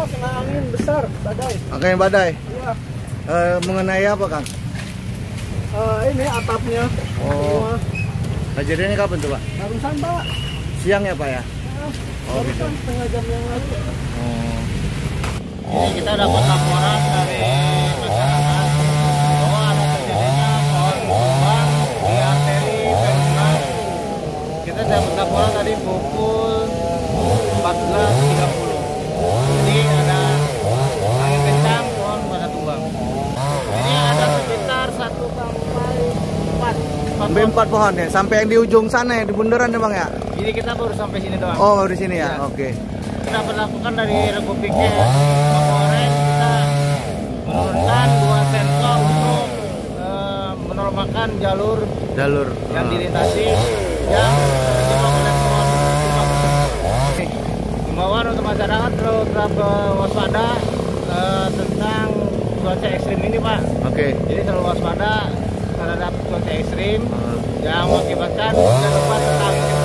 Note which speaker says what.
Speaker 1: Kena angin besar, badai.
Speaker 2: Angin badai.
Speaker 1: Iya.
Speaker 2: Mengenai apa, Kang?
Speaker 1: Ini atapnya.
Speaker 2: Oh. Kejadiannya kapan tuh, Pak?
Speaker 1: Barusan, Pak.
Speaker 2: Siang ya, Pak ya? Oh, gitu.
Speaker 1: Barusan setengah jam yang lalu.
Speaker 2: Oh.
Speaker 3: Jadi kita dapat laporan dari masyarakat bahwa ada terjadinya pohon tumbang di arteri Perumbang. Kita dapat laporan tadi pukul 14.30. Jadi ada angin kencang, pohon pada tumbang. Ini ada sekitar
Speaker 2: 4 pohon ya, sampai yang di ujung sana ya, di bundaran ya, Bang ya?
Speaker 3: Jadi kita baru sampai sini doang.
Speaker 2: Oh, baru di sini ya? Oke.
Speaker 3: Kita berlakukan dari Regu Piket Mapolres, kita menurunkan 2 sensor untuk menormalkan jalur yang dilintasi yang terjebak oleh pohon tumbang. Himbauan untuk masyarakat perlu tetap waspada tentang cuaca ekstrim ini, Pak.
Speaker 2: Oke.
Speaker 3: Jadi terlalu waspada terhadap cuaca ekstrim yang mengakibatkan hujan lebat serta angin